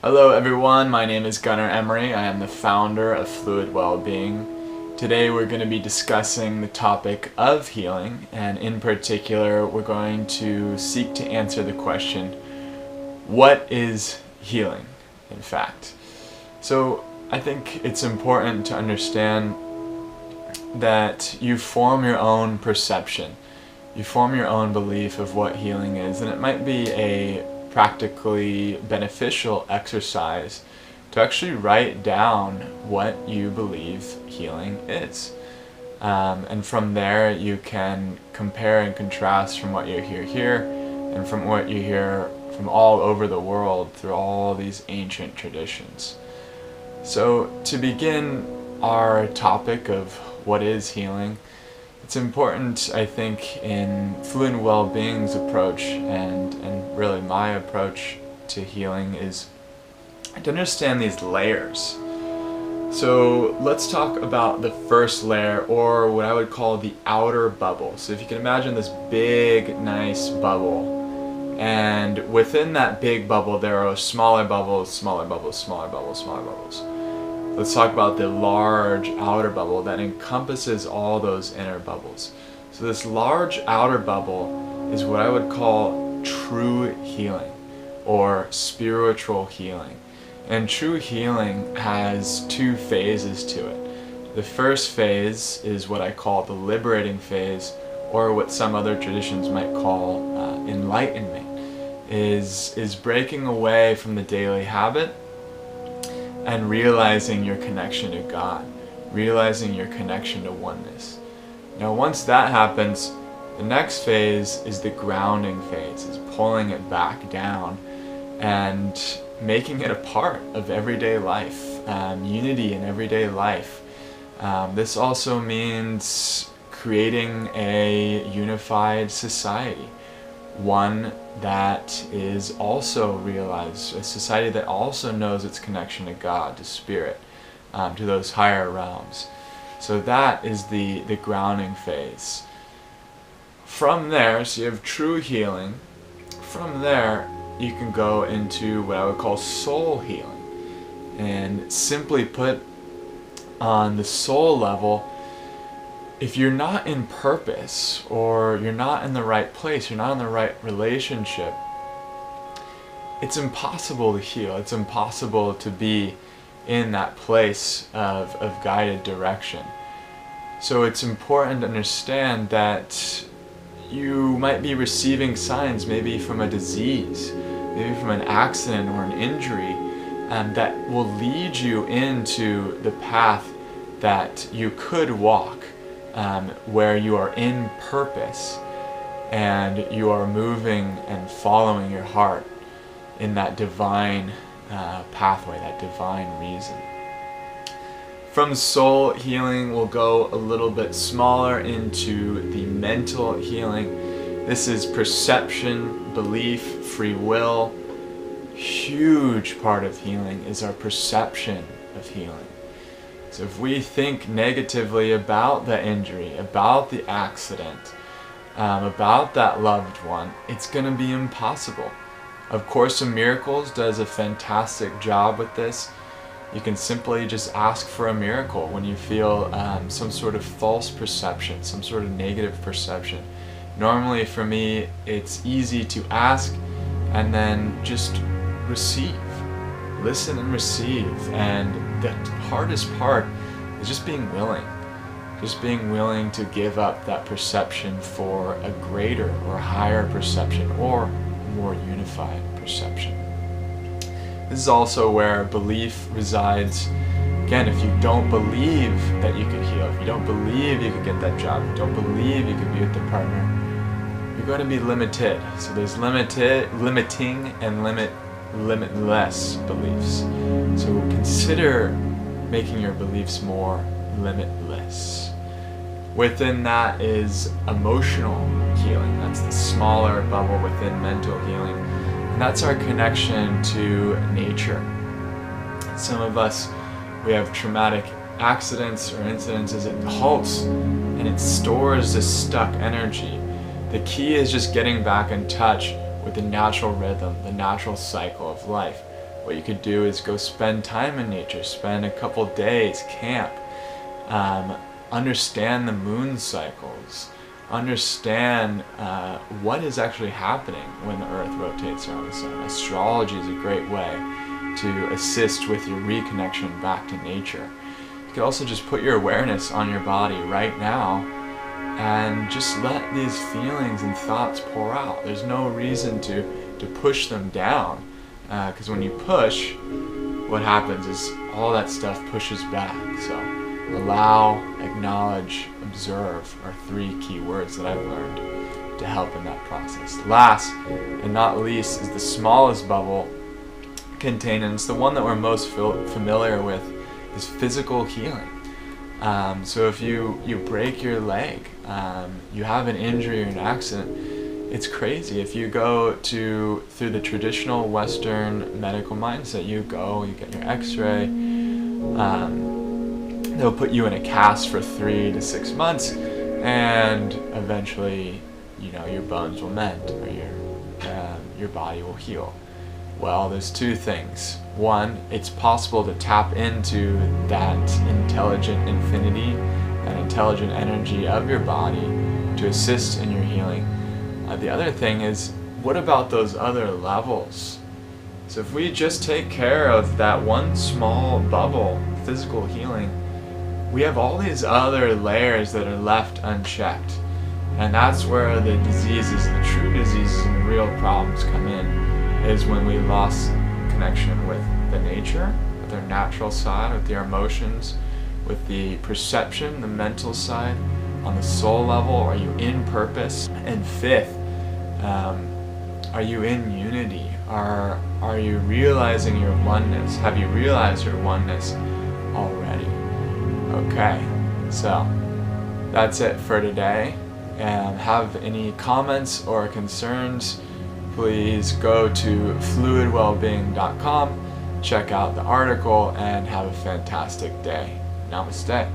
Hello everyone, my name is Gunnar Emery. I am the founder of Fluid Wellbeing. Today we're going to be discussing the topic of healing, and in particular we're going to seek to answer the question, what is healing, in fact? So I think it's important to understand that you form your own perception. You form your own belief of what healing is, and it might be a practically beneficial exercise to actually write down what you believe healing is. And from there you can compare and contrast from what you hear here and from what you hear from all over the world through all these ancient traditions. So to begin our topic of what is healing, it's important, I think, in Fluid Wellbeing's approach and really my approach to healing is to understand these layers. So let's talk about the first layer, or what I would call the outer bubble. So if you can imagine this big, nice bubble, and within that big bubble there are smaller bubbles, smaller bubbles, smaller bubbles, smaller bubbles. Let's talk about the large outer bubble that encompasses all those inner bubbles. So this large outer bubble is what I would call true healing or spiritual healing. And true healing has two phases to it. The first phase is what I call the liberating phase, or what some other traditions might call enlightenment, is breaking away from the daily habit and realizing your connection to God, realizing your connection to oneness. Now once that happens, the next phase is the grounding phase, is pulling it back down and making it a part of everyday life, unity in everyday life. This also means creating a unified society, one that is also realized, a society that also knows its connection to God, to Spirit, to those higher realms. So that is the grounding phase. From there, so you have true healing. From there, you can go into what I would call soul healing. And simply put, on the soul level, if you're not in purpose, or you're not in the right place, you're not in the right relationship, it's impossible to heal. It's impossible to be in that place of guided direction. So it's important to understand that you might be receiving signs, maybe from a disease, maybe from an accident or an injury, that will lead you into the path that you could walk. Where you are in purpose and you are moving and following your heart in that divine pathway, that divine reason. From soul healing, we'll go a little bit smaller into the mental healing. This is perception, belief, free will. Huge part of healing is our perception of healing. So if we think negatively about the injury, about the accident, about that loved one, it's going to be impossible. Of Course in Miracles does a fantastic job with this. You can simply just ask for a miracle when you feel some sort of false perception, some sort of negative perception. Normally for me, it's easy to ask and then just receive. Listen and receive, and the hardest part is just being willing to give up that perception for a greater or higher perception, or more unified perception. This is also where belief resides. Again, if you don't believe that you could heal, if you don't believe you could get that job, if you don't believe you could be with the partner, you're going to be limited. So there's limiting and limitless beliefs. So consider making your beliefs more limitless. Within that is emotional healing. That's the smaller bubble within mental healing. And that's our connection to nature. Some of us, we have traumatic accidents or incidences, it halts and it stores this stuck energy. The key is just getting back in touch with the natural rhythm, the natural cycle of life, What you could do is go spend time in nature, spend a couple days, camp, understand the moon cycles, understand what is actually happening when the earth rotates around the sun. Astrology is a great way to assist with your reconnection back to nature. You can also just put your awareness on your body right now and just let these feelings and thoughts pour out. There's no reason to push them down, because when you push, what happens is all that stuff pushes back. So allow, acknowledge, observe are 3 key words that I've learned to help in that process. Last and not least is the smallest bubble contained, and it's the one that we're most familiar with, is physical healing. So if you break your leg, you have an injury or an accident, it's crazy. If you go through the traditional Western medical mindset, you get your x-ray, they'll put you in a cast for 3 to 6 months, and eventually, your bones will mend, or your body will heal. Well, there's 2 things. One, it's possible to tap into that intelligent infinity, that intelligent energy of your body to assist in your healing. The other thing is, what about those other levels? So if we just take care of that one small bubble, physical healing, we have all these other layers that are left unchecked. And that's where the diseases, the true diseases and the real problems come in, is when we lost connection with the nature, with our natural side, with your emotions, with the perception, the mental side. On the soul level, are you in purpose? And 5th, are you in unity? Are you realizing your oneness? Have you realized your oneness already? Okay, so that's it for today. Have any comments or concerns, please go to fluidwellbeing.com, check out the article, and have a fantastic day. Namaste.